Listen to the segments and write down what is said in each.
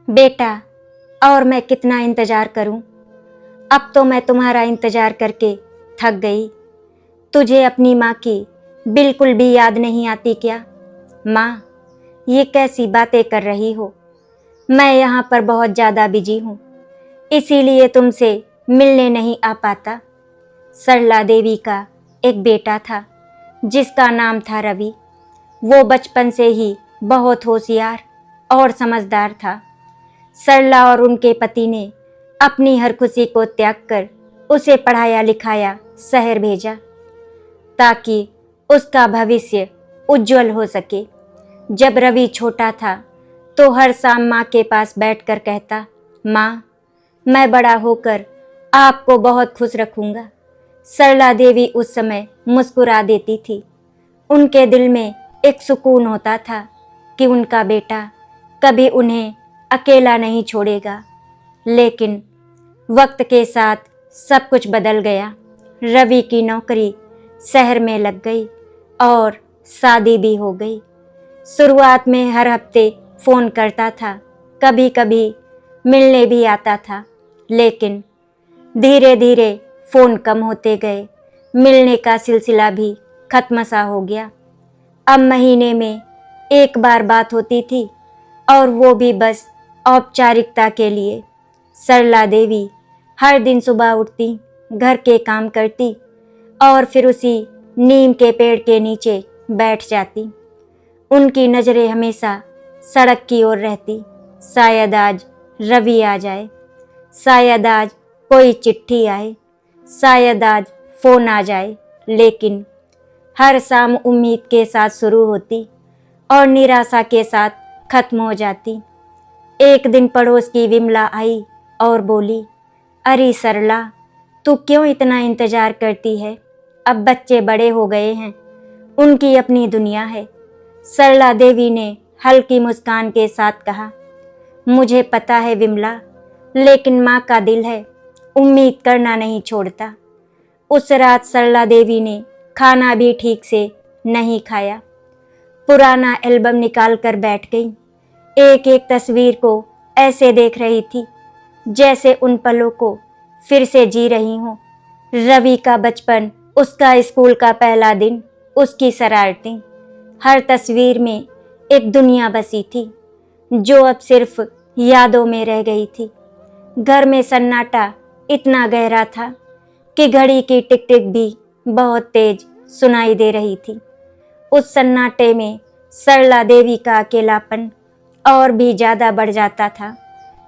बेटा, और मैं कितना इंतजार करूं? अब तो मैं तुम्हारा इंतजार करके थक गई। तुझे अपनी माँ की बिल्कुल भी याद नहीं आती क्या? माँ, ये कैसी बातें कर रही हो? मैं यहाँ पर बहुत ज़्यादा बिजी हूँ, इसीलिए तुमसे मिलने नहीं आ पाता। सरला देवी का एक बेटा था जिसका नाम था रवि। वो बचपन से ही बहुत होशियार और समझदार था। सरला और उनके पति ने अपनी हर खुशी को त्याग कर उसे पढ़ाया लिखाया शहर भेजा ताकि उसका भविष्य उज्जवल हो सके। जब रवि छोटा था तो हर शाम माँ के पास बैठकर कहता, माँ, मैं बड़ा होकर आपको बहुत खुश रखूँगा। सरला देवी उस समय मुस्कुरा देती थी। उनके दिल में एक सुकून होता था कि उनका बेटा कभी उन्हें अकेला नहीं छोड़ेगा। लेकिन वक्त के साथ सब कुछ बदल गया। रवि की नौकरी शहर में लग गई और शादी भी हो गई। शुरुआत में हर हफ्ते फ़ोन करता था, कभी कभी मिलने भी आता था, लेकिन धीरे धीरे फ़ोन कम होते गए। मिलने का सिलसिला भी खत्म सा हो गया। अब महीने में एक बार बात होती थी और वो भी बस औपचारिकता के लिए। सरला देवी हर दिन सुबह उठती, घर के काम करती और फिर उसी नीम के पेड़ के नीचे बैठ जाती। उनकी नज़रें हमेशा सड़क की ओर रहती। शायद आज रवि आ जाए, शायद आज कोई चिट्ठी आए, शायद आज फ़ोन आ जाए। लेकिन हर शाम उम्मीद के साथ शुरू होती और निराशा के साथ खत्म हो जाती। एक दिन पड़ोस की विमला आई और बोली, अरे सरला, तू क्यों इतना इंतजार करती है? अब बच्चे बड़े हो गए हैं, उनकी अपनी दुनिया है। सरला देवी ने हल्की मुस्कान के साथ कहा, मुझे पता है विमला, लेकिन माँ का दिल है, उम्मीद करना नहीं छोड़ता। उस रात सरला देवी ने खाना भी ठीक से नहीं खाया। पुराना एल्बम निकाल कर बैठ गई। एक एक तस्वीर को ऐसे देख रही थी जैसे उन पलों को फिर से जी रही हूँ। रवि का बचपन, उसका स्कूल का पहला दिन, उसकी शरारतें, हर तस्वीर में एक दुनिया बसी थी जो अब सिर्फ यादों में रह गई थी। घर में सन्नाटा इतना गहरा था कि घड़ी की टिक टिक भी बहुत तेज सुनाई दे रही थी। उस सन्नाटे में सरला देवी का अकेलापन और भी ज़्यादा बढ़ जाता था।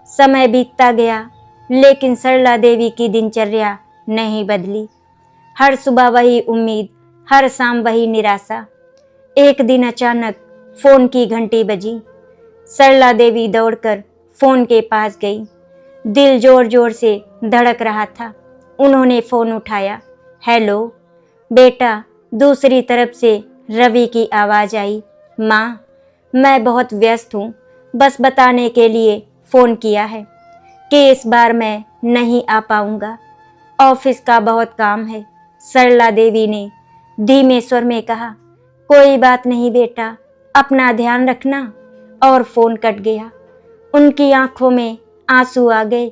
समय बीतता गया, लेकिन सरला देवी की दिनचर्या नहीं बदली। हर सुबह वही उम्मीद, हर शाम वही निराशा। एक दिन अचानक फ़ोन की घंटी बजी। सरला देवी दौड़कर फ़ोन के पास गई। दिल जोर जोर से धड़क रहा था। उन्होंने फ़ोन उठाया। हेलो बेटा, दूसरी तरफ से रवि की आवाज़ आई। माँ, मैं बहुत व्यस्त हूँ, बस बताने के लिए फ़ोन किया है कि इस बार मैं नहीं आ पाऊँगा, ऑफिस का बहुत काम है। सरला देवी ने धीमे स्वर में कहा, कोई बात नहीं बेटा, अपना ध्यान रखना, और फ़ोन कट गया। उनकी आंखों में आंसू आ गए,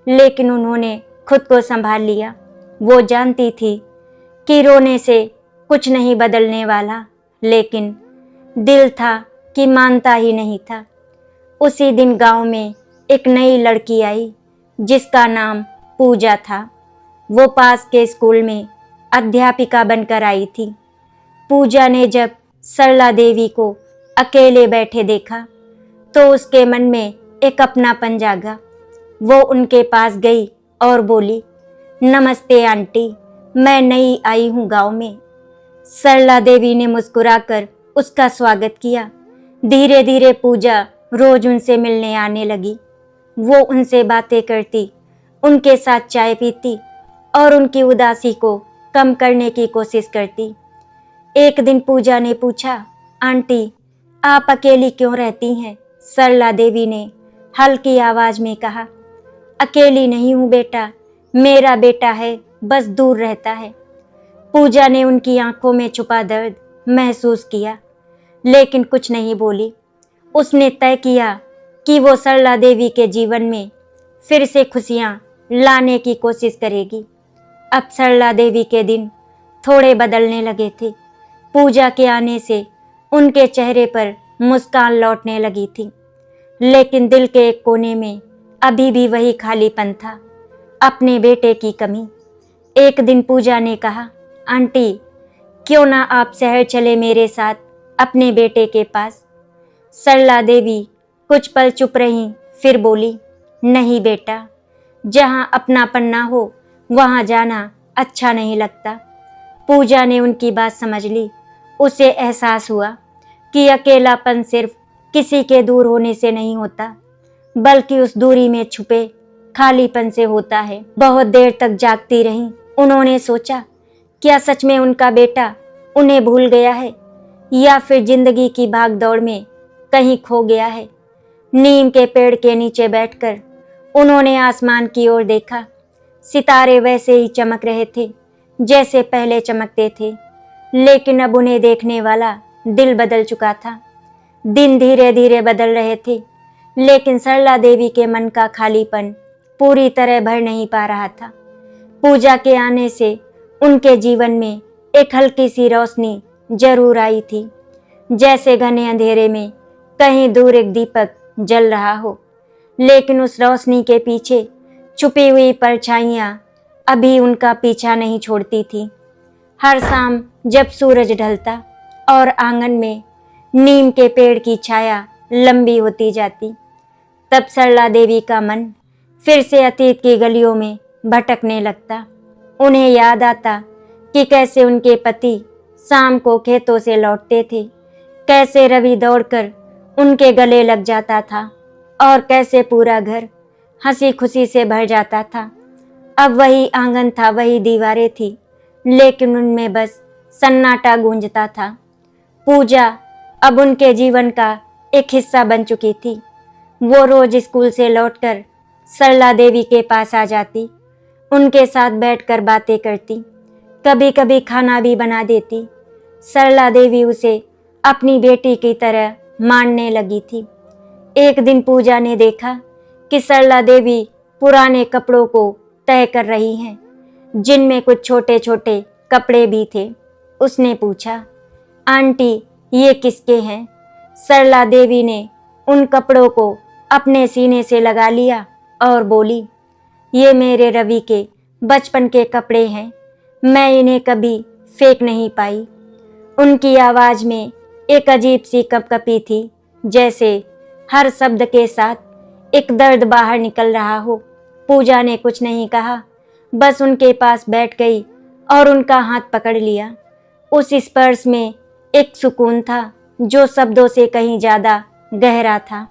लेकिन उन्होंने खुद को संभाल लिया। वो जानती थी कि रोने से कुछ नहीं बदलने वाला, लेकिन दिल था कि मानता ही नहीं था। उसी दिन गांव में एक नई लड़की आई जिसका नाम पूजा था। वो पास के स्कूल में अध्यापिका बनकर आई थी। पूजा ने जब सरला देवी को अकेले बैठे देखा तो उसके मन में एक अपनापन जागा। वो उनके पास गई और बोली, नमस्ते आंटी, मैं नई आई हूँ गांव में। सरला देवी ने मुस्कुराकर उसका स्वागत किया। धीरे धीरे पूजा रोज उनसे मिलने आने लगी। वो उनसे बातें करती, उनके साथ चाय पीती और उनकी उदासी को कम करने की कोशिश करती। एक दिन पूजा ने पूछा, आंटी, आप अकेली क्यों रहती हैं? सरला देवी ने हल्की आवाज में कहा, अकेली नहीं हूँ बेटा, मेरा बेटा है, बस दूर रहता है। पूजा ने उनकी आंखों में छुपा दर्द महसूस किया, लेकिन कुछ नहीं बोली। उसने तय किया कि वो सरला देवी के जीवन में फिर से खुशियाँ लाने की कोशिश करेगी। अब सरला देवी के दिन थोड़े बदलने लगे थे। पूजा के आने से उनके चेहरे पर मुस्कान लौटने लगी थी, लेकिन दिल के एक कोने में अभी भी वही खालीपन था, अपने बेटे की कमी। एक दिन पूजा ने कहा, आंटी क्यों ना आप शहर चले मेरे साथ अपने बेटे के पास। सरला देवी कुछ पल चुप रहीं, फिर बोली, नहीं बेटा, जहाँ अपनापन ना हो वहाँ जाना अच्छा नहीं लगता। पूजा ने उनकी बात समझ ली। उसे एहसास हुआ कि अकेलापन सिर्फ किसी के दूर होने से नहीं होता, बल्कि उस दूरी में छुपे खालीपन से होता है। बहुत देर तक जागती रहीं। उन्होंने सोचा, क्या सच में उनका बेटा उन्हें भूल गया है या फिर जिंदगी की भागदौड़ में कहीं खो गया है। नीम के पेड़ के नीचे बैठकर उन्होंने आसमान की ओर देखा। सितारे वैसे ही चमक रहे थे जैसे पहले चमकते थे, लेकिन अब उन्हें देखने वाला दिल बदल चुका था। दिन धीरे धीरे बदल रहे थे, लेकिन सरला देवी के मन का खालीपन पूरी तरह भर नहीं पा रहा था। पूजा के आने से उनके जीवन में एक हल्की सी रोशनी जरूर आई थी, जैसे घने अंधेरे में कहीं दूर एक दीपक जल रहा हो, लेकिन उस रोशनी के पीछे छुपी हुई परछाइयाँ अभी उनका पीछा नहीं छोड़ती थी। हर शाम जब सूरज ढलता और आंगन में नीम के पेड़ की छाया लंबी होती जाती, तब सरला देवी का मन फिर से अतीत की गलियों में भटकने लगता। उन्हें याद आता कि कैसे उनके पति शाम को खेतों से लौटते थे, कैसे रवि दौड़कर उनके गले लग जाता था और कैसे पूरा घर हंसी खुशी से भर जाता था। अब वही आंगन था, वही दीवारें थी, लेकिन उनमें बस सन्नाटा गूंजता था। पूजा अब उनके जीवन का एक हिस्सा बन चुकी थी। वो रोज स्कूल से लौटकर सरला देवी के पास आ जाती, उनके साथ बैठकर बातें करती, कभी कभी खाना भी बना देती। सरला देवी उसे अपनी बेटी की तरह मानने लगी थी। एक दिन पूजा ने देखा कि सरला देवी पुराने कपड़ों को तय कर रही हैं, जिनमें कुछ छोटे छोटे कपड़े भी थे। उसने पूछा, आंटी ये किसके हैं? सरला देवी ने उन कपड़ों को अपने सीने से लगा लिया और बोली, ये मेरे रवि के बचपन के कपड़े हैं, मैं इन्हें कभी फेंक नहीं पाई। उनकी आवाज में एक अजीब सी कंपकपी थी, जैसे हर शब्द के साथ एक दर्द बाहर निकल रहा हो। पूजा ने कुछ नहीं कहा, बस उनके पास बैठ गई और उनका हाथ पकड़ लिया। उस स्पर्श में एक सुकून था जो शब्दों से कहीं ज्यादा गहरा था।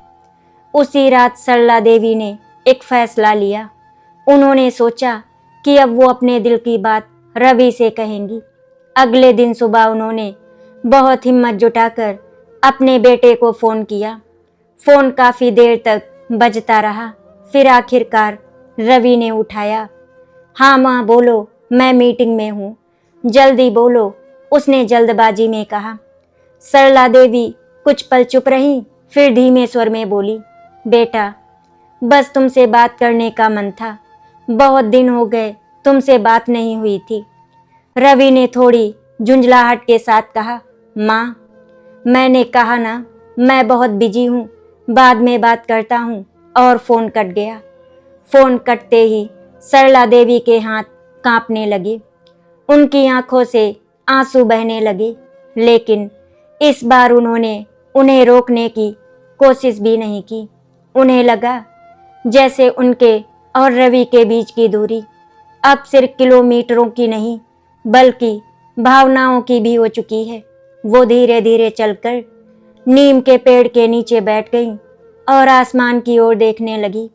उसी रात सरला देवी ने एक फैसला लिया। उन्होंने सोचा कि अब वो अपने दिल की बात रवि से कहेंगी। अगले दिन सुबह उन्होंने बहुत हिम्मत जुटाकर अपने बेटे को फ़ोन किया। फ़ोन काफ़ी देर तक बजता रहा, फिर आखिरकार रवि ने उठाया। हाँ माँ बोलो, मैं मीटिंग में हूँ, जल्दी बोलो, उसने जल्दबाजी में कहा। सरला देवी कुछ पल चुप रही, फिर धीमे स्वर में बोली, बेटा बस तुमसे बात करने का मन था, बहुत दिन हो गए तुमसे बात नहीं हुई थी। रवि ने थोड़ी झुंझलाहट के साथ कहा, माँ मैंने कहा ना, मैं बहुत बिजी हूँ, बाद में बात करता हूँ, और फ़ोन कट गया। फ़ोन कटते ही सरला देवी के हाथ कांपने लगे, उनकी आंखों से आंसू बहने लगे, लेकिन इस बार उन्होंने उन्हें रोकने की कोशिश भी नहीं की। उन्हें लगा जैसे उनके और रवि के बीच की दूरी अब सिर्फ किलोमीटरों की नहीं, बल्कि भावनाओं की भी हो चुकी है। वो धीरे धीरे चलकर नीम के पेड़ के नीचे बैठ गईं और आसमान की ओर देखने लगी।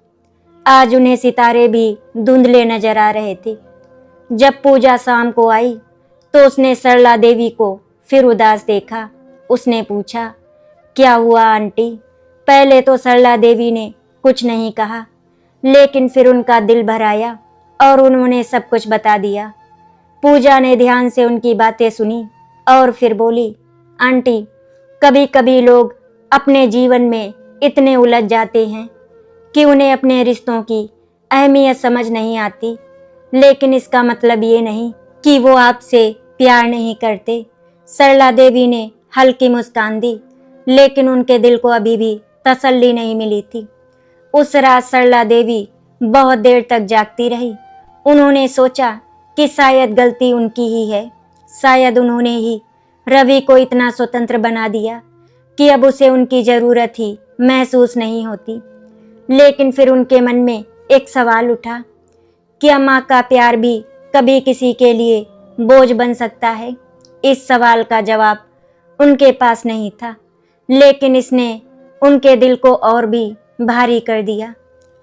आज उन्हें सितारे भी धुंधले नजर आ रहे थे। जब पूजा शाम को आई तो उसने सरला देवी को फिर उदास देखा। उसने पूछा, क्या हुआ आंटी? पहले तो सरला देवी ने कुछ नहीं कहा, लेकिन फिर उनका दिल भर आया और उन्होंने सब कुछ बता दिया। पूजा ने ध्यान से उनकी बातें सुनी और फिर बोली, आंटी कभी कभी लोग अपने जीवन में इतने उलझ जाते हैं कि उन्हें अपने रिश्तों की अहमियत समझ नहीं आती। लेकिन इसका मतलब ये नहीं कि वो आपसे प्यार नहीं करते। सरला देवी ने हल्की मुस्कान दी, लेकिन उनके दिल को अभी भी तसल्ली नहीं मिली थी। उस रात सरला देवी बहुत देर तक जागती रही। उन्होंने सोचा कि शायद गलती उनकी ही है। शायद उन्होंने ही रवि को इतना स्वतंत्र बना दिया कि अब उसे उनकी जरूरत ही महसूस नहीं होती। लेकिन फिर उनके मन में एक सवाल उठा, क्या माँ का प्यार भी कभी किसी के लिए बोझ बन सकता है? इस सवाल का जवाब उनके पास नहीं था, लेकिन इसने उनके दिल को और भी भारी कर दिया।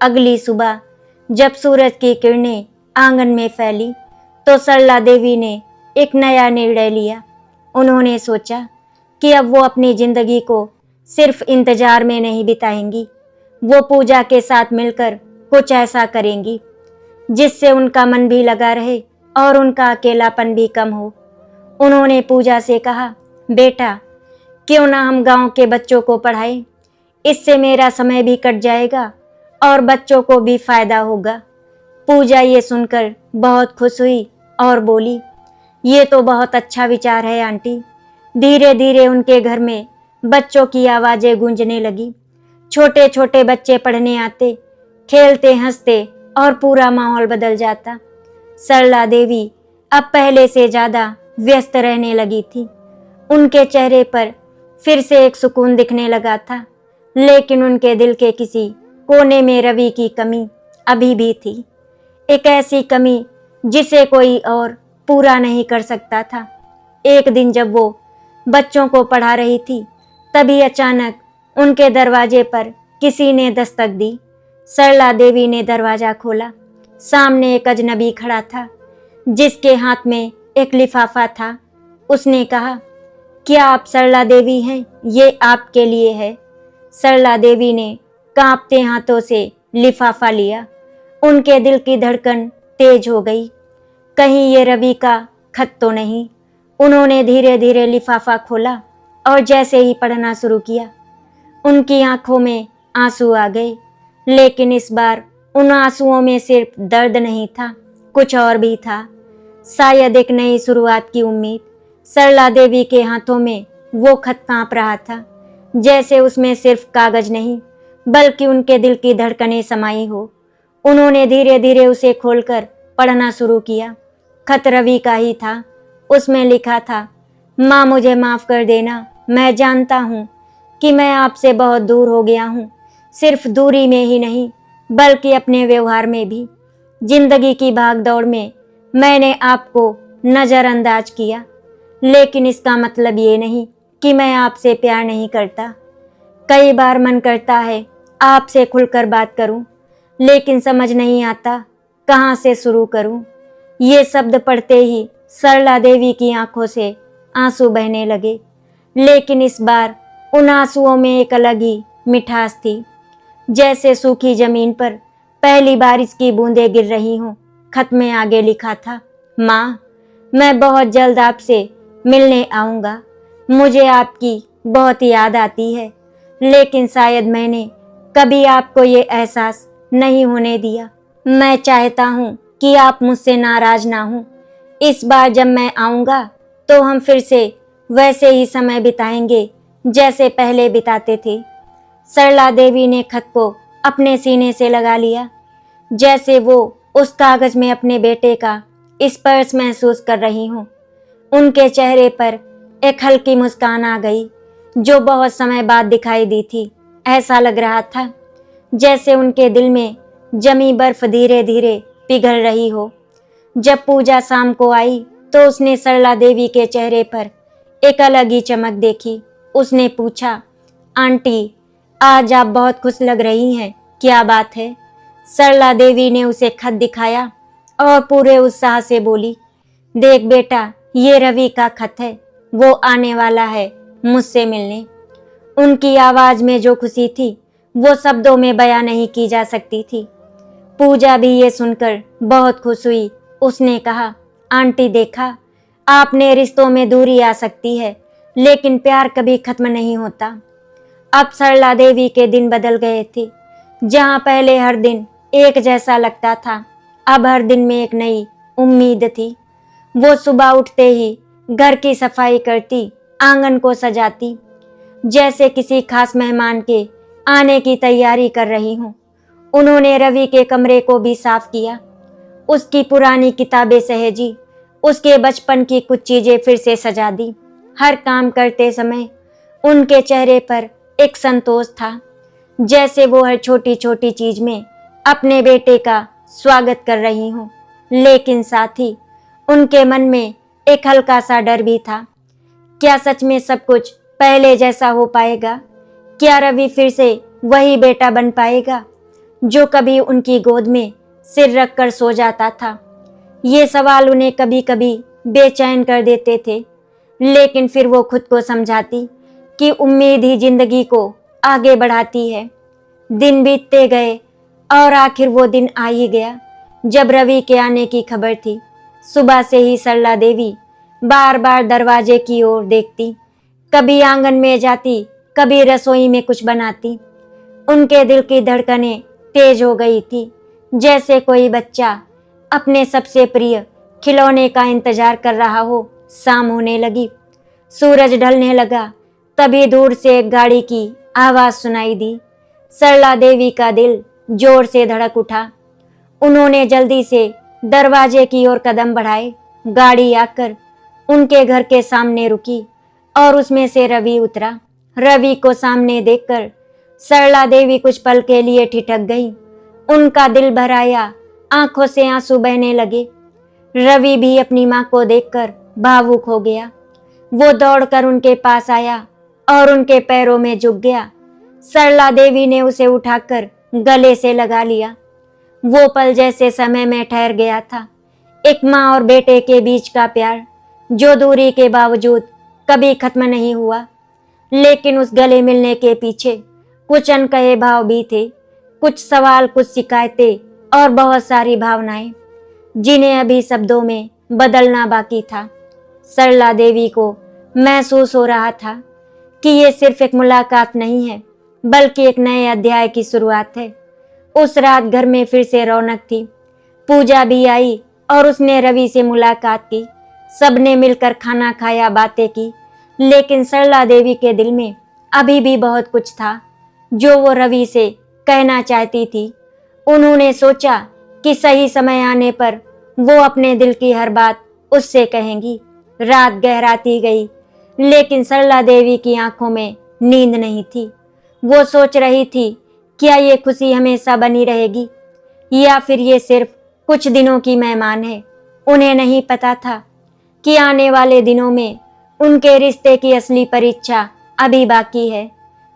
अगली सुबह जब सूरज की किरणें आंगन में फैली तो सरला देवी ने एक नया निर्णय लिया। उन्होंने सोचा कि अब वो अपनी जिंदगी को सिर्फ इंतजार में नहीं बिताएंगी। वो पूजा के साथ मिलकर कुछ ऐसा करेंगी जिससे उनका मन भी लगा रहे और उनका अकेलापन भी कम हो। उन्होंने पूजा से कहा, बेटा, क्यों ना हम गांव के बच्चों को पढ़ाएं? इससे मेरा समय भी कट जाएगा और बच्चों को भी फायदा होगा। पूजा ये सुनकर बहुत खुश हुई और बोली, ये तो बहुत अच्छा विचार है आंटी। धीरे धीरे उनके घर में बच्चों की आवाजें गूंजने लगी। छोटे छोटे बच्चे पढ़ने आते, खेलते हंसते और पूरा माहौल बदल जाता। सरला देवी अब पहले से ज्यादा व्यस्त रहने लगी थी। उनके चेहरे पर फिर से एक सुकून दिखने लगा था, लेकिन उनके दिल के किसी कोने में रवि की कमी अभी भी थी। एक ऐसी कमी जिसे कोई और पूरा नहीं कर सकता था। एक दिन जब वो बच्चों को पढ़ा रही थी, तभी अचानक उनके दरवाजे पर किसी ने दस्तक दी। सरला देवी ने दरवाजा खोला। सामने एक अजनबी खड़ा था, जिसके हाथ में एक लिफाफा था। उसने कहा, क्या आप सरला देवी हैं? ये आपके लिए है। सरला देवी ने कांपते हाथों से लिफाफा लिया। उनके दिल की धड़कन तेज हो गई। कहीं ये रवि का खत तो नहीं? उन्होंने धीरे धीरे लिफाफा खोला और जैसे ही पढ़ना शुरू किया, उनकी आंखों में आंसू आ गए। लेकिन इस बार उन आंसुओं में सिर्फ दर्द नहीं था, कुछ और भी था। शायद एक नई शुरुआत की उम्मीद। सरला देवी के हाथों में वो खत कांप रहा था, जैसे उसमें सिर्फ कागज नहीं बल्कि उनके दिल की धड़कनें समाई हो। उन्होंने धीरे धीरे उसे खोलकर पढ़ना शुरू किया। खत रवि का ही था। उसमें लिखा था, माँ, मुझे माफ कर देना। मैं जानता हूँ कि मैं आपसे बहुत दूर हो गया हूँ, सिर्फ दूरी में ही नहीं बल्कि अपने व्यवहार में भी। जिंदगी की भागदौड़ में मैंने आपको नज़रअंदाज किया, लेकिन इसका मतलब ये नहीं कि मैं आपसे प्यार नहीं करता। कई बार मन करता है आपसे खुलकर बात करूं, लेकिन समझ नहीं आता कहाँ से शुरू करूं। ये शब्द पढ़ते ही सरला देवी की आंखों से आंसू बहने लगे, लेकिन इस बार उन आंसुओं में एक अलग ही मिठास थी, जैसे सूखी जमीन पर पहली बारिश की बूंदें गिर रही हों। खत में आगे लिखा था, माँ, मैं बहुत जल्द आपसे मिलने आऊँगा। मुझे आपकी बहुत याद आती है, लेकिन शायद मैंने कभी आपको ये एहसास नहीं होने दिया। मैं चाहता हूँ कि आप मुझसे नाराज ना हों। इस बार जब मैं आऊँगा तो हम फिर से वैसे ही समय बिताएंगे जैसे पहले बिताते थे। सरला देवी ने खत को अपने सीने से लगा लिया, जैसे वो उस कागज में अपने बेटे का स्पर्श महसूस कर रही हूँ। उनके चेहरे पर एक हल्की मुस्कान आ गई, जो बहुत समय बाद दिखाई दी थी। ऐसा लग रहा था जैसे उनके दिल में जमी बर्फ धीरे धीरे पिघल रही हो। जब पूजा शाम को आई तो उसने सरला देवी के चेहरे पर एक अलग ही चमक देखी। उसने पूछा, आंटी, आज आप बहुत खुश लग रही हैं, क्या बात है? सरला देवी ने उसे खत दिखाया और पूरे उत्साह से बोली, देख बेटा, ये रवि का खत है। वो आने वाला है मुझसे मिलने। उनकी आवाज में जो खुशी थी वो शब्दों में बयां नहीं की जा सकती थी। पूजा भी ये सुनकर बहुत खुश हुई। उसने कहा, आंटी, देखा, आपने रिश्तों में दूरी आ सकती है, लेकिन प्यार कभी खत्म नहीं होता। अब सरला देवी के दिन बदल गए थे। जहाँ पहले हर दिन एक जैसा लगता था, अब हर दिन में एक नई उम्मीद थी। वो सुबह उठते ही घर की सफाई करती, आंगन को सजाती, जैसे किसी खास मेहमान के आने की तैयारी कर रही हूँ। उन्होंने रवि के कमरे को भी साफ किया, उसकी पुरानी किताबें सहेजी, उसके बचपन की कुछ चीजें फिर से सजा दी। हर काम करते समय उनके चेहरे पर एक संतोष था, जैसे वो हर छोटी छोटी चीज में अपने बेटे का स्वागत कर रही हूँ। लेकिन साथ ही उनके मन में एक हल्का सा डर भी था। क्या सच में सब कुछ पहले जैसा हो पाएगा? क्या रवि फिर से वही बेटा बन पाएगा जो कभी उनकी गोद में सिर रखकर सो जाता था? ये सवाल उन्हें कभी कभी बेचैन कर देते थे, लेकिन फिर वो खुद को समझाती कि उम्मीद ही जिंदगी को आगे बढ़ाती है। दिन बीतते गए और आखिर वो दिन आ ही गया जब रवि के आने की खबर थी। सुबह से ही सरला देवी बार बार दरवाजे की ओर देखती, कभी आंगन में जाती, कभी रसोई में कुछ बनाती। उनके दिल की धड़कनें तेज हो गई थी, जैसे कोई बच्चा अपने सबसे प्रिय खिलौने का इंतजार कर रहा हो। शाम होने लगी, सूरज ढलने लगा, तभी दूर से एक गाड़ी की आवाज सुनाई दी। सरला देवी का दिल जोर से धड़क उठा। उन्होंने जल्दी से दरवाजे की ओर कदम बढ़ाए। गाड़ी आकर उनके घर के सामने रुकी और उसमें से रवि उतरा। रवि को सामने देखकर सरला देवी कुछ पल के लिए ठिठक गई। उनका दिल भर आया, आंखों से आंसू बहने लगे। रवि भी अपनी मां को देखकर भावुक हो गया। वो दौड़कर उनके पास आया और उनके पैरों में झुक गया। सरला देवी ने उसे उठाकर गले से लगा लिया। वो पल जैसे समय में ठहर गया था। एक माँ और बेटे के बीच का प्यार जो दूरी के बावजूद कभी खत्म नहीं हुआ। लेकिन उस गले मिलने के पीछे कुछ अनकहे भाव भी थे, कुछ सवाल, कुछ शिकायतें और बहुत सारी भावनाएं जिन्हें अभी शब्दों में बदलना बाकी था। सरला देवी को महसूस हो रहा था कि ये सिर्फ एक मुलाकात नहीं है, बल्कि एक नए अध्याय की शुरुआत है। उस रात घर में फिर से रौनक थी। पूजा भी आई और उसने रवि से मुलाकात की। सबने मिलकर खाना खाया, बातें की। लेकिन सरला देवी के दिल में अभी भी बहुत कुछ था जो वो रवि से कहना चाहती थी। उन्होंने सोचा कि सही समय आने पर वो अपने दिल की हर बात उससे कहेंगी। रात गहराती गई, लेकिन सरला देवी की आंखों में नींद नहीं थी। वो सोच रही थी, क्या ये खुशी हमेशा बनी रहेगी या फिर ये सिर्फ कुछ दिनों की मेहमान है। उन्हें नहीं पता था कि आने वाले दिनों में उनके रिश्ते की असली परीक्षा अभी बाकी है।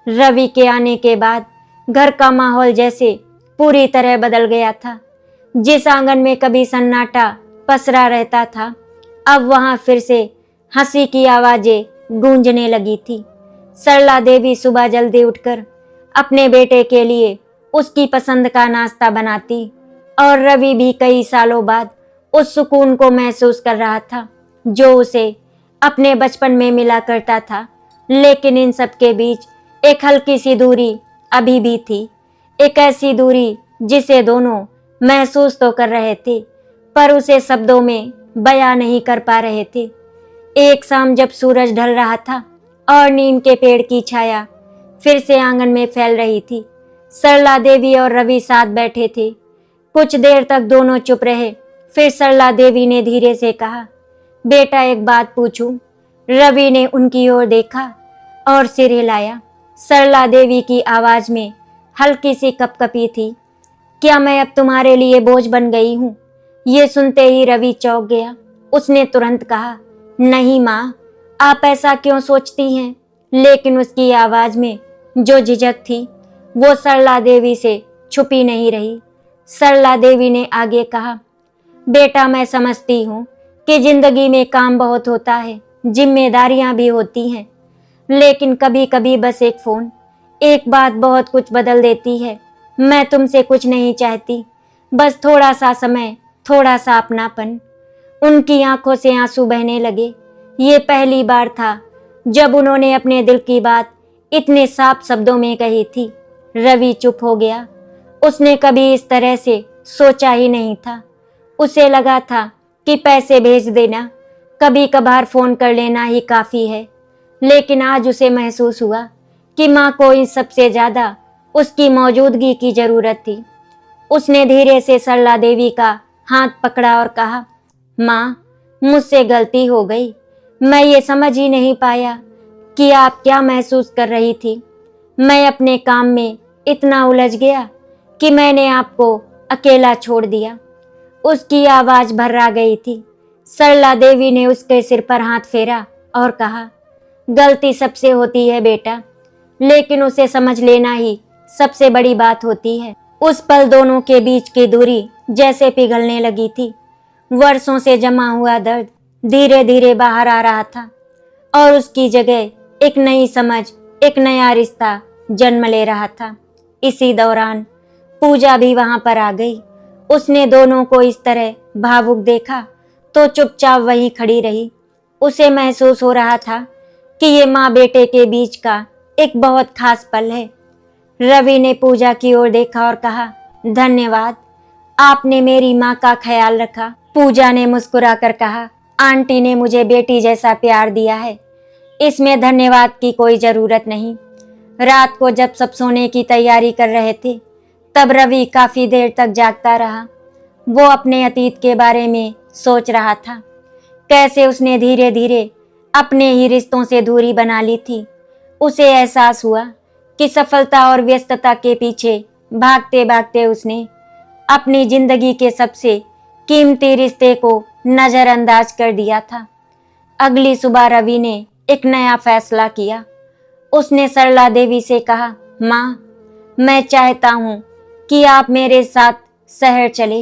रवि के आने के बाद घर का माहौल जैसे पूरी तरह बदल गया था। जिस आंगन में कभी सन्नाटा पसरा रहता था, अब वहां फिर से हंसी की आवाजें गूंजने लगी थी। सरला देवी सुबह जल्दी उठकर अपने बेटे के लिए उसकी पसंद का नाश्ता बनाती और रवि भी कई सालों बाद उस सुकून को महसूस कर रहा था जो उसे अपने बचपन में मिला करता था। लेकिन इन सब के बीच एक हल्की सी दूरी अभी भी थी, एक ऐसी दूरी जिसे दोनों महसूस तो कर रहे थे पर उसे शब्दों में बयां नहीं कर पा रहे थे। एक शाम जब सूरज ढल रहा था और नीम के पेड़ की छाया फिर से आंगन में फैल रही थी, सरला देवी और रवि साथ बैठे थे। कुछ देर तक दोनों चुप रहे। फिर सरला देवी ने धीरे से कहा, बेटा एक बात पूछूं? रवि ने उनकी ओर देखा और सिर हिलाया। सरला देवी की आवाज में हल्की सी कपकपी थी। क्या मैं अब तुम्हारे लिए बोझ बन गई हूँ? ये सुनते ही रवि चौंक गया। उसने तुरंत कहा, नहीं माँ, आप ऐसा क्यों सोचती हैं? लेकिन उसकी आवाज में जो झिझक थी वो सरला देवी से छुपी नहीं रही। सरला देवी ने आगे कहा, बेटा मैं समझती हूँ कि जिंदगी में काम बहुत होता है, जिम्मेदारियां भी होती हैं, लेकिन कभी कभी बस एक फोन, एक बात बहुत कुछ बदल देती है। मैं तुमसे कुछ नहीं चाहती, बस थोड़ा सा समय, थोड़ा सा अपनापन। उनकी आंखों से आंसू बहने लगे। ये पहली बार था जब उन्होंने अपने दिल की बात इतने साफ शब्दों में कही थी। रवि चुप हो गया। उसने कभी इस तरह से सोचा ही नहीं था। उसे लगा था कि पैसे भेज देना, कभी कभार फोन कर लेना ही काफी है। लेकिन आज उसे महसूस हुआ कि माँ को इन सबसे ज्यादा उसकी मौजूदगी की जरूरत थी। उसने धीरे से सरला देवी का हाथ पकड़ा और कहा, माँ, मुझसे गलती हो गई। मैं ये समझ ही नहीं पाया कि आप क्या महसूस कर रही थी। मैं अपने काम में इतना उलझ गया कि मैंने आपको अकेला छोड़ दिया। उसकी आवाज भर्रा गई थी। सरला देवी ने उसके सिर पर हाथ फेरा और कहा, गलती सबसे होती है बेटा, लेकिन उसे समझ लेना ही सबसे बड़ी बात होती है। उस पल दोनों के बीच की दूरी जैसे पिघलने लगी थी। वर्षों से जमा हुआ दर्द धीरे धीरे बाहर आ रहा था और उसकी जगह एक नई समझ, एक नया रिश्ता जन्म ले रहा था। इसी दौरान पूजा भी वहां पर आ गई। उसने दोनों को इस तरह भावुक देखा तो चुपचाप वहीं खड़ी रही। उसे महसूस हो रहा था कि ये माँ बेटे के बीच का एक बहुत खास पल है। रवि ने पूजा की ओर देखा और कहा, धन्यवाद, आपने मेरी माँ का ख्याल रखा। पूजा ने मुस्कुराकर कहा, आंटी ने मुझे बेटी जैसा प्यार दिया है, इसमें धन्यवाद की कोई जरूरत नहीं। रात को जब सब सोने की तैयारी कर रहे थे तब रवि काफी देर तक जागता रहा। वो अपने अतीत के बारे में सोच रहा था, कैसे उसने धीरे धीरे अपने ही रिश्तों से दूरी बना ली थी। उसे एहसास हुआ कि सफलता और व्यस्तता के पीछे भागते भागते उसने अपनी जिंदगी के सबसे कीमती रिश्ते को नजरअंदाज कर दिया था। अगली सुबह रवि ने एक नया फैसला किया। उसने सरला देवी से कहा, माँ, मैं चाहता हूँ कि आप मेरे साथ शहर चले।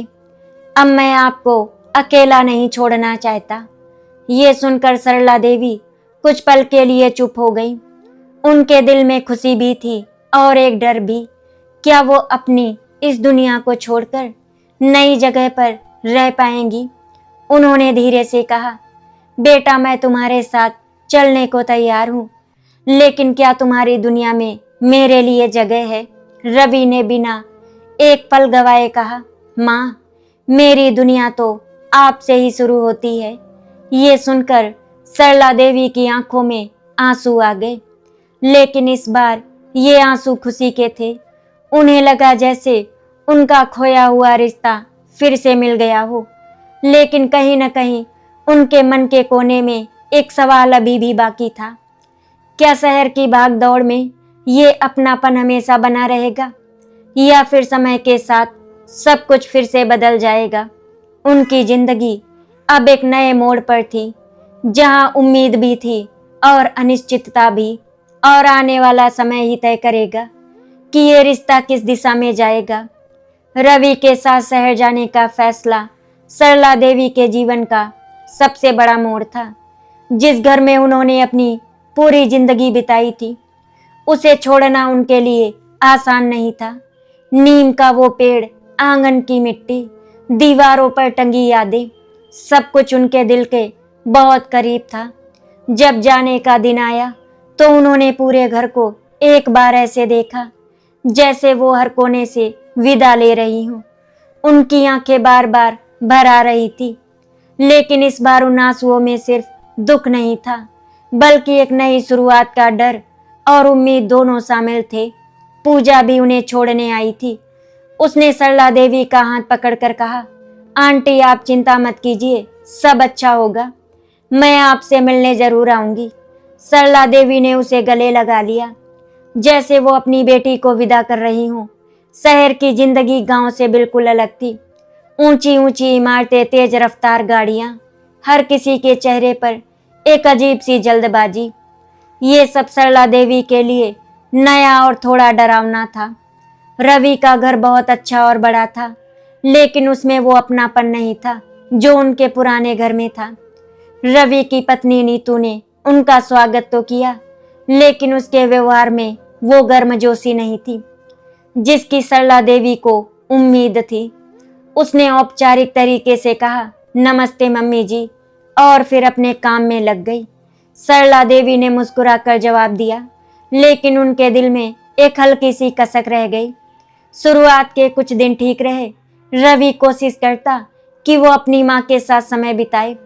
अब मैं आपको अकेला नहीं छोड़ना चाहता। ये सुनकर सरला देवी कुछ पल के लिए चुप हो गई। उनके दिल में खुशी भी थी और एक डर भी। क्या वो अपनी इस दुनिया को छोड़कर नई जगह पर रह पाएंगी? उन्होंने धीरे से कहा, बेटा, मैं तुम्हारे साथ चलने को तैयार हूँ, लेकिन क्या तुम्हारी दुनिया में मेरे लिए जगह है? रवि ने बिना एक पल गवाए कहा, माँ, मेरी दुनिया तो आपसे ही शुरू होती है। ये सुनकर सरला देवी की आंखों में आंसू आ गए, लेकिन इस बार ये आंसू खुशी के थे। उन्हें लगा जैसे उनका खोया हुआ रिश्ता फिर से मिल गया हो। लेकिन कहीं न कहीं उनके मन के कोने में एक सवाल अभी भी बाकी था। क्या शहर की भागदौड़ में ये अपनापन हमेशा बना रहेगा, या फिर समय के साथ सब कुछ फिर से बदल जाएगा? उनकी जिंदगी अब एक नए मोड़ पर थी, जहां उम्मीद भी थी और अनिश्चितता भी, और आने वाला समय ही तय करेगा कि ये रिश्ता किस दिशा में जाएगा। रवि के साथ शहर जाने का फैसला सरला देवी के जीवन का सबसे बड़ा मोड़ था। जिस घर में उन्होंने अपनी पूरी जिंदगी बिताई थी, उसे छोड़ना उनके लिए आसान नहीं था। नीम का वो पेड़, आंगन की मिट्टी, दीवारों पर टंगी यादें, सब कुछ उनके दिल के बहुत करीब था। जब जाने का दिन आया तो उन्होंने पूरे घर को एक बार ऐसे देखा जैसे वो हर कोने से विदा ले रही हूँ। उनकी आंखें बार बार भर आ रही थी, लेकिन इस बार उन आंसुओं में सिर्फ दुख नहीं था, बल्कि एक नई शुरुआत का डर और उम्मीद दोनों शामिल थे। पूजा भी उन्हें छोड़ने आई थी। उसने सरला देवी का हाथ पकड़कर कहा, आंटी, आप चिंता मत कीजिए, सब अच्छा होगा। मैं आपसे मिलने जरूर आऊंगी। सरला देवी ने उसे गले लगा लिया, जैसे वो अपनी बेटी को विदा कर रही हूँ। शहर की जिंदगी गांव से बिल्कुल अलग थी। ऊंची ऊंची इमारतें, तेज रफ्तार गाड़ियां, हर किसी के चेहरे पर एक अजीब सी जल्दबाजी। ये सब सरला देवी के लिए नया और थोड़ा डरावना था। रवि का घर बहुत अच्छा और बड़ा था, लेकिन उसमें वो अपनापन नहीं था जो उनके पुराने घर में था। रवि की पत्नी नीतू ने उनका स्वागत तो किया, लेकिन उसके व्यवहार में वो गर्मजोशी नहीं थी जिसकी सरला देवी को उम्मीद थी। उसने औपचारिक तरीके से कहा, नमस्ते मम्मी जी, और फिर अपने काम में लग गई। सरला देवी ने मुस्कुराकर जवाब दिया, लेकिन उनके दिल में एक हल्की सी कसक रह गई। शुरुआत के कुछ दिन ठीक रहे। रवि कोशिश करता कि वो अपनी माँ के साथ समय बिताए,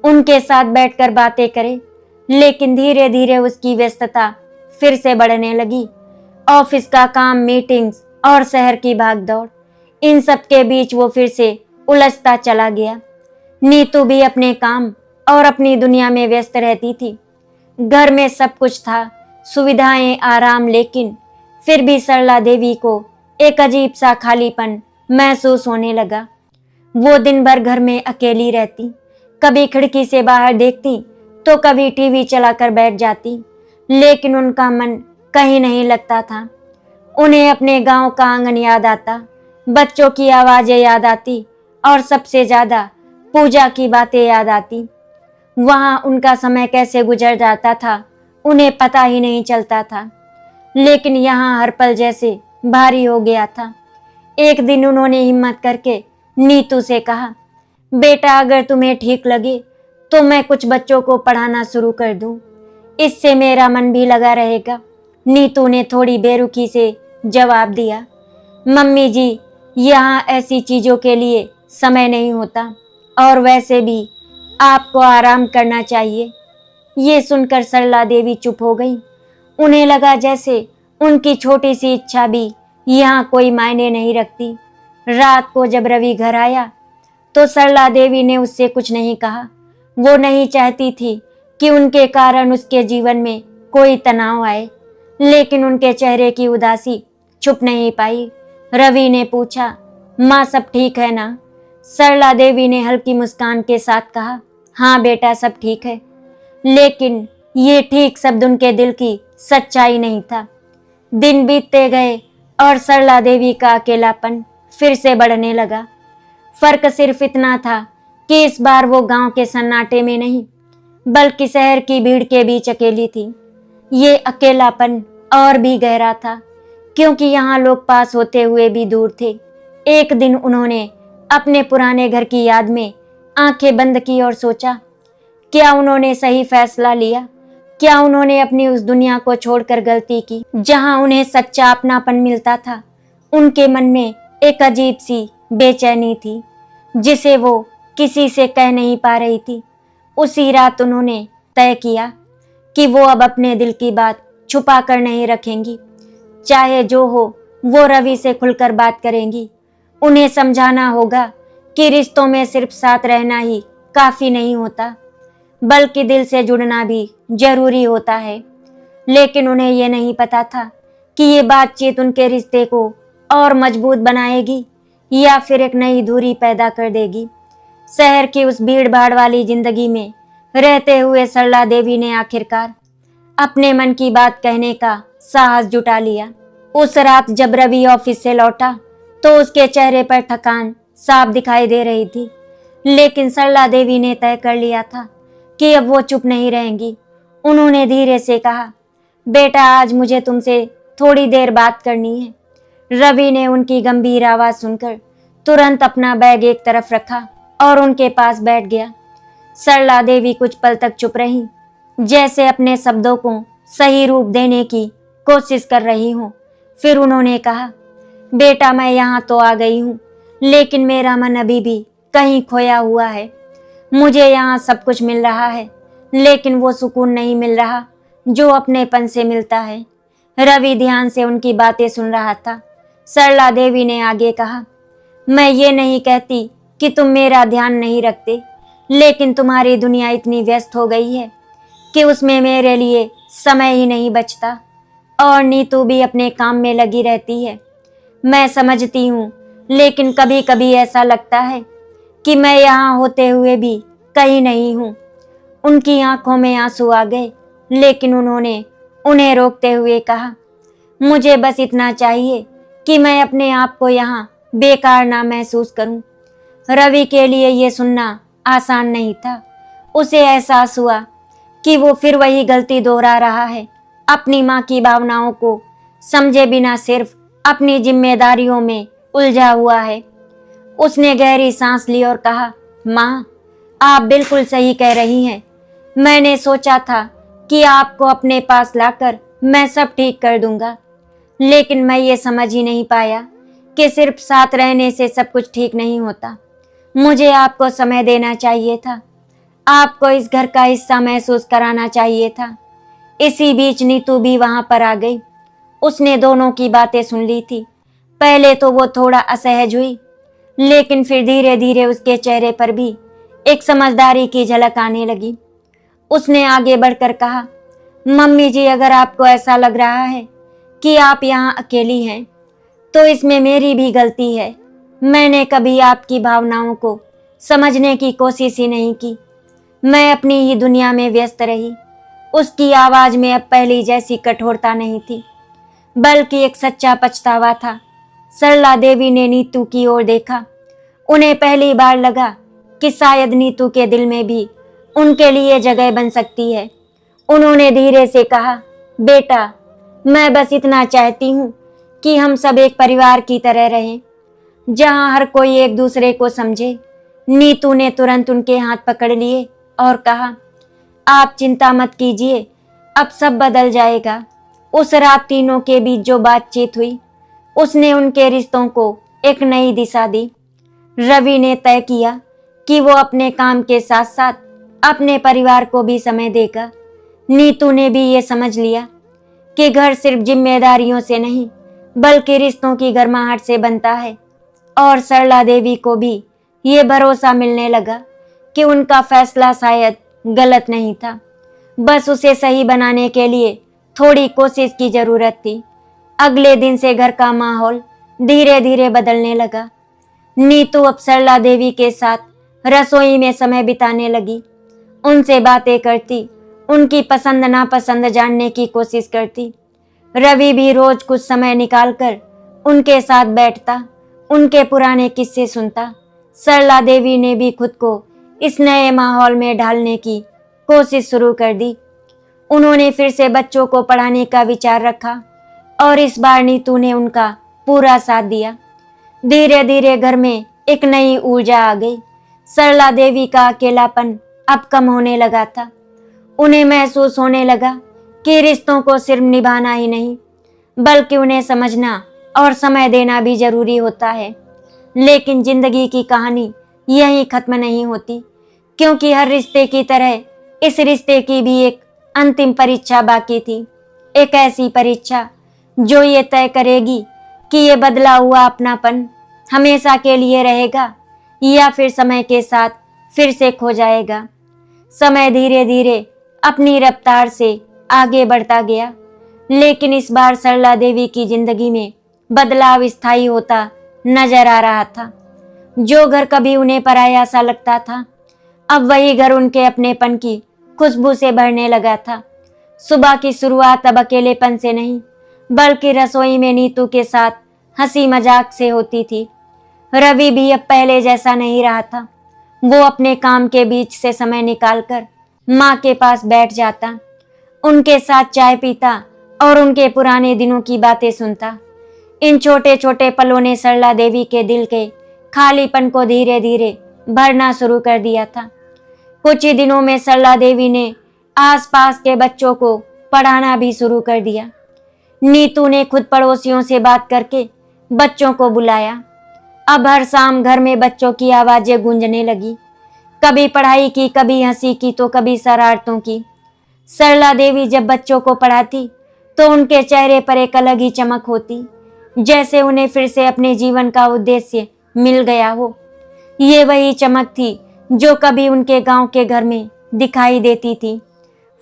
उनके साथ बैठकर बातें करे, लेकिन धीरे धीरे उसकी व्यस्तता फिर से बढ़ने लगी। ऑफिस का काम, मीटिंग्स और शहर की भागदौड़, इन सब के बीच वो फिर से उलझता चला गया। नीतू भी अपने काम और अपनी दुनिया में व्यस्त रहती थी। घर में सब कुछ था, सुविधाएं, आराम, लेकिन फिर भी सरला देवी को एक अजीब सा खालीपन महसूस होने लगा। वो दिन भर घर में अकेली रहती, कभी खिड़की से बाहर देखती तो कभी टीवी चलाकर बैठ जाती, लेकिन उनका मन कहीं नहीं लगता था। उन्हें अपने गांव का आंगन याद आता, बच्चों की आवाजें याद आती और सबसे ज्यादा पूजा की बातें याद आती। वहां उनका समय कैसे गुजर जाता था उन्हें पता ही नहीं चलता था, लेकिन यहाँ हर पल जैसे भारी हो गया था। एक दिन उन्होंने हिम्मत करके नीतू से कहा, बेटा अगर तुम्हें ठीक लगे तो मैं कुछ बच्चों को पढ़ाना शुरू कर दूं, इससे मेरा मन भी लगा रहेगा। नीतू ने थोड़ी बेरुखी से जवाब दिया, मम्मी जी, यहाँ ऐसी चीजों के लिए समय नहीं होता और वैसे भी आपको आराम करना चाहिए। ये सुनकर सरला देवी चुप हो गई। उन्हें लगा जैसे उनकी छोटी सी इच्छा भी यहाँ कोई मायने नहीं रखती। रात को जब रवि घर आया तो सरला देवी ने उससे कुछ नहीं कहा। वो नहीं चाहती थी कि उनके कारण उसके जीवन में कोई तनाव आए, लेकिन उनके चेहरे की उदासी छुप नहीं पाई। रवि ने पूछा, माँ सब ठीक है ना? सरला देवी ने हल्की मुस्कान के साथ कहा, हाँ बेटा सब ठीक है। लेकिन ये ठीक शब्द उनके दिल की सच्चाई नहीं था। दिन बीतते गए और सरला देवी का अकेलापन फिर से बढ़ने लगा। फर्क सिर्फ इतना था कि इस बार वो गांव के सन्नाटे में नहीं, बल्कि शहर की भीड़ के बीच अकेली थी। ये अकेलापन और भी गहरा था क्योंकि यहाँ लोग पास होते हुए भी दूर थे। एक दिन उन्होंने अपने पुराने घर की याद में आंखें बंद की और सोचा, क्या उन्होंने सही फैसला लिया? क्या उन्होंने अपनी उस दुनिया को छोड़कर गलती की जहां उन्हें सच्चा अपनापन मिलता था? उनके मन में एक अजीब सी बेचैनी थी जिसे वो किसी से कह नहीं पा रही थी। उसी रात उन्होंने तय किया कि वो अब अपने दिल की बात छुपा कर नहीं रखेंगी। चाहे जो हो वो रवि से खुलकर बात करेंगी। उन्हें समझाना होगा कि रिश्तों में सिर्फ साथ रहना ही काफी नहीं होता, बल्कि दिल से जुड़ना भी जरूरी होता है। लेकिन उन्हें यह नहीं पता था कि ये बातचीत उनके रिश्ते को और मजबूत बनाएगी या फिर एक नई दूरी पैदा कर देगी। शहर की उस भीड़ भाड़ वाली जिंदगी में रहते हुए सरला देवी ने आखिरकार अपने मन की बात कहने का साहस जुटा लिया। उस रात जब रवि ऑफिस से लौटा तो उसके चेहरे पर थकान साफ दिखाई दे रही थी, लेकिन सरला देवी ने तय कर लिया था कि अब वो चुप नहीं रहेंगी। उन्होंने धीरे से कहा, बेटा आज मुझे तुमसे थोड़ी देर बात करनी है। रवि ने उनकी गंभीर आवाज सुनकर तुरंत अपना बैग एक तरफ रखा और उनके पास बैठ गया। सरला देवी कुछ पल तक चुप रही, जैसे अपने शब्दों को सही रूप देने की कोशिश कर रही हूँ। फिर उन्होंने कहा, बेटा मैं यहाँ तो आ गई हूँ, लेकिन मेरा मन अभी भी कहीं खोया हुआ है। मुझे यहाँ सब कुछ मिल रहा है, लेकिन वो सुकून नहीं मिल रहा जो अपनेपन से मिलता है। रवि ध्यान से उनकी बातें सुन रहा था। सरला देवी ने आगे कहा, मैं ये नहीं कहती कि तुम मेरा ध्यान नहीं रखते, लेकिन तुम्हारी दुनिया इतनी व्यस्त हो गई है कि उसमें मेरे लिए समय ही नहीं बचता, और नीतू भी अपने काम में लगी रहती है। मैं समझती हूँ, लेकिन कभी कभी ऐसा लगता है कि मैं यहाँ होते हुए भी कहीं नहीं हूँ। उनकी आंखों में आंसू आ गए, लेकिन उन्होंने उन्हें रोकते हुए कहा, मुझे बस इतना चाहिए कि मैं अपने आप को यहाँ बेकार ना महसूस करूँ। रवि के लिए ये सुनना आसान नहीं था। उसे एहसास हुआ कि वो फिर वही गलती दोहरा रहा है, अपनी माँ की भावनाओं को समझे बिना सिर्फ अपनी जिम्मेदारियों में उलझा हुआ है। उसने गहरी सांस ली और कहा, माँ आप बिल्कुल सही कह रही हैं। मैंने सोचा था कि आपको अपने पास लाकर मैं सब ठीक कर दूंगा। लेकिन मैं ये समझ ही नहीं पाया कि सिर्फ साथ रहने से सब कुछ ठीक नहीं होता। मुझे आपको समय देना चाहिए था, आपको इस घर का हिस्सा महसूस कराना चाहिए था। इसी बीच नीतू भी वहां पर आ गई। उसने दोनों की बातें सुन ली थी। पहले तो वो थोड़ा असहज हुई, लेकिन फिर धीरे धीरे उसके चेहरे पर भी एक समझदारी की झलक आने लगी। उसने आगे बढ़कर कहा, मम्मी जी, अगर आपको ऐसा लग रहा है कि आप यहाँ अकेली हैं, तो इसमें मेरी भी गलती है। मैंने कभी आपकी भावनाओं को समझने की कोशिश ही नहीं की। मैं अपनी ही दुनिया में व्यस्त रही। उसकी आवाज में अब पहली जैसी कठोरता नहीं थी, बल्कि एक सच्चा पछतावा था। सरला देवी ने नीतू की ओर देखा। उन्हें पहली बार लगा कि शायद नीतू के दिल में भी उनके लिए जगह बन सकती है। उन्होंने धीरे से कहा, बेटा, मैं बस इतना चाहती हूँ कि हम सब एक परिवार की तरह रहें, जहाँ हर कोई एक दूसरे को समझे। नीतू ने तुरंत उनके हाथ पकड़ लिए और कहा, आप चिंता मत कीजिए, अब सब बदल जाएगा। उस रात तीनों के बीच जो बातचीत हुई, उसने उनके रिश्तों को एक नई दिशा दी। रवि ने तय किया कि वो अपने काम के साथ साथ अपने परिवार को भी समय देगा। नीतू ने भी ये समझ लिया कि घर सिर्फ जिम्मेदारियों से नहीं, बल्कि रिश्तों की गर्माहट से बनता है। और सरला देवी को भी ये भरोसा मिलने लगा कि उनका फैसला शायद गलत नहीं था, बस उसे सही बनाने के लिए थोड़ी कोशिश की जरूरत थी। अगले दिन से घर का माहौल धीरे धीरे बदलने लगा। नीतू अब सरला देवी के साथ रसोई में समय बिताने लगी, उनसे बातें करती, उनकी पसंद नापसंद जानने की कोशिश करती। रवि भी रोज कुछ समय निकालकर उनके साथ बैठता, उनके पुराने किस्से सुनता। सरला देवी ने भी खुद को इस नए माहौल में ढालने की कोशिश शुरू कर दी। उन्होंने फिर से बच्चों को पढ़ाने का विचार रखा और इस बार नीतू ने उनका पूरा साथ दिया। धीरे धीरे घर में एक नई ऊर्जा आ गई। सरला देवी का अकेलापन अब कम होने लगा था। उन्हें महसूस होने लगा कि रिश्तों को सिर्फ निभाना ही नहीं, बल्कि उन्हें समझना और समय देना भी जरूरी होता है। लेकिन जिंदगी की कहानी यहीं खत्म नहीं होती, क्योंकि हर रिश्ते की तरह इस रिश्ते की भी एक अंतिम परीक्षा बाकी थी। एक ऐसी परीक्षा जो ये तय करेगी कि ये बदला हुआ अपनापन हमेशा के लिए रहेगा या फिर समय के साथ फिर से खो जाएगा। समय धीरे धीरे अपनी रफ्तार से आगे बढ़ता गया, लेकिन इस बार सरला देवी की जिंदगी में बदलाव स्थायी होता नजर आ रहा था। जो घर कभी उन्हें पराया सा लगता था, अब वही घर उनके अपनेपन की खुशबू से भरने लगा था। सुबह की शुरुआत अब अकेलेपन से नहीं, बल्कि रसोई में नीतू के साथ हंसी मजाक से होती थी। रवि भी अब पहले जैसा नहीं रहा था। वो अपने काम के बीच से समय निकालकर माँ के पास बैठ जाता, उनके साथ चाय पीता और उनके पुराने दिनों की बातें सुनता। इन छोटे छोटे पलों ने सरला देवी के दिल के खालीपन को धीरे धीरे भरना शुरू कर दिया था। कुछ ही दिनों में सरला देवी ने आसपास के बच्चों को पढ़ाना भी शुरू कर दिया। नीतू ने खुद पड़ोसियों से बात करके बच्चों को बुलाया। अब हर शाम घर में बच्चों की आवाजें गूंजने लगी, कभी पढ़ाई की, कभी हंसी की, तो कभी शरारतों की। सरला देवी जब बच्चों को पढ़ाती तो उनके चेहरे पर एक अलग ही चमक होती, जैसे उन्हें फिर से अपने जीवन का उद्देश्य मिल गया हो। ये वही चमक थी जो कभी उनके गांव के घर में दिखाई देती थी।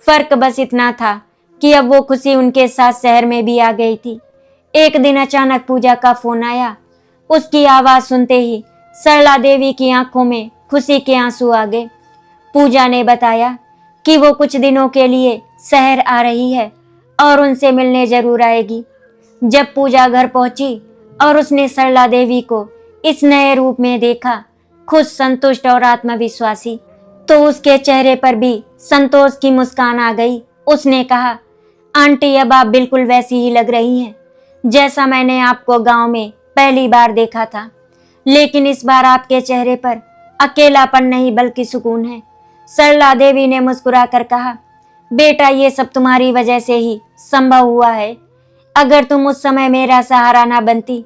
फर्क बस इतना था कि अब वो खुशी उनके साथ शहर में भी आ गई थी। एक दिन अचानक पूजा का फोन आया। उसकी आवाज सुनते ही सरला देवी की आंखों में खुशी के आंसू आ गए। पूजा ने बताया कि वो कुछ दिनों के लिए शहर आ रही है और उनसे मिलने जरूर आएगी। जब पूजा घर पहुंची और उसने सरला देवी को इस नए रूप में देखा, खुश, संतुष्ट और आत्मविश्वासी, तो उसके चेहरे पर भी संतोष की मुस्कान आ गई। उसने कहा, आंटी, अब आप बिल्कुल वैसी ही लग रही हैं जैसा मैंने आपको गांव में पहली बार देखा था। लेकिन इस बार आपके चेहरे पर अकेलापन नहीं, बल्कि सुकून है। सरला देवी ने मुस्कुराकर कहा, बेटा, ये सब तुम्हारी वजह से ही संभव हुआ है। अगर तुम उस समय मेरा सहारा ना बनती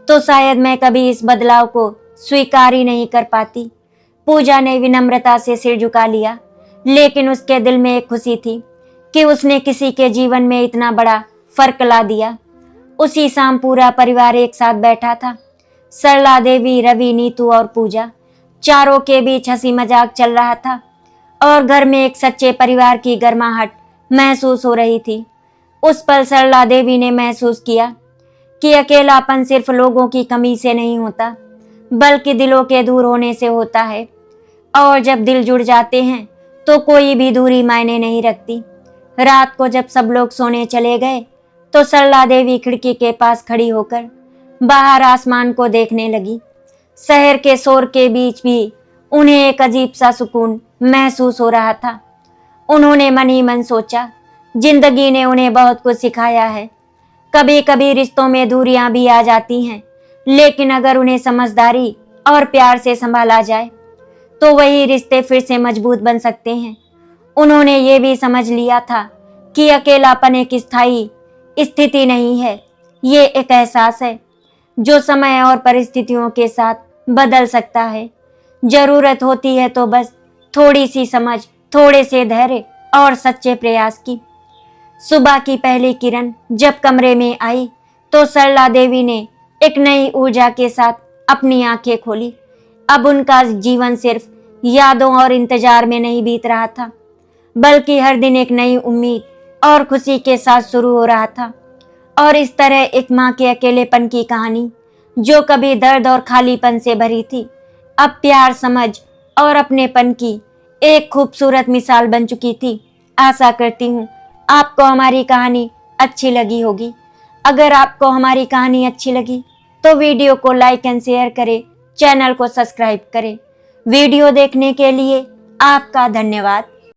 तो शायद मैं कभी इस बदलाव को स्वीकार ही नहीं कर पाती। पूजा ने विनम्रता से सिर झुका लिया, लेकिन उसके दिल में एक खुशी थी कि उसने किसी के जीवन में इतना बड़ा फर्क ला दिया। उसी शाम पूरा परिवार एक साथ बैठा था। सरला देवी, रवि, नीतू और पूजा, चारों के बीच हंसी मजाक चल रहा था और घर में एक सच्चे परिवार की गर्माहट महसूस हो रही थी। उस पल सरला देवी ने महसूस किया कि अकेलापन सिर्फ लोगों की कमी से नहीं होता, बल्कि दिलों के दूर होने से होता है। और जब दिल जुड़ जाते हैं तो कोई भी दूरी मायने नहीं रखती। रात को जब सब लोग सोने चले गए तो सरला देवी खिड़की के पास खड़ी होकर बाहर आसमान को देखने लगी। शहर के शोर के बीच भी उन्हें एक अजीब सा सुकून महसूस हो रहा था। उन्होंने मन ही मन सोचा, जिंदगी ने उन्हें बहुत कुछ सिखाया है। कभी कभी रिश्तों में दूरियां भी आ जाती हैं, लेकिन अगर उन्हें समझदारी और प्यार से संभाला जाए तो वही रिश्ते फिर से मजबूत बन सकते हैं। उन्होंने ये भी समझ लिया था कि अकेलापन एक स्थायी स्थिति नहीं है, ये एक एहसास है जो समय और परिस्थितियों के साथ बदल सकता है। जरूरत होती है तो बस थोड़ी सी समझ, थोड़े से धैर्य और सच्चे प्रयास की। सुबह की पहली किरण जब कमरे में आई तो सरला देवी ने एक नई ऊर्जा के साथ अपनी आंखें खोली। अब उनका जीवन सिर्फ यादों और इंतजार में नहीं बीत रहा था, बल्कि हर दिन एक नई उम्मीद और खुशी के साथ शुरू हो रहा था। और इस तरह एक माँ के अकेलेपन की कहानी, जो कभी दर्द और खालीपन से भरी थी, अब प्यार, समझ और अपनेपन की एक खूबसूरत मिसाल बन चुकी थी। आशा करती हूँ आपको हमारी कहानी अच्छी लगी होगी। अगर आपको हमारी कहानी अच्छी लगी तो वीडियो को लाइक एंड शेयर करें, चैनल को सब्सक्राइब करें। वीडियो देखने के लिए आपका धन्यवाद।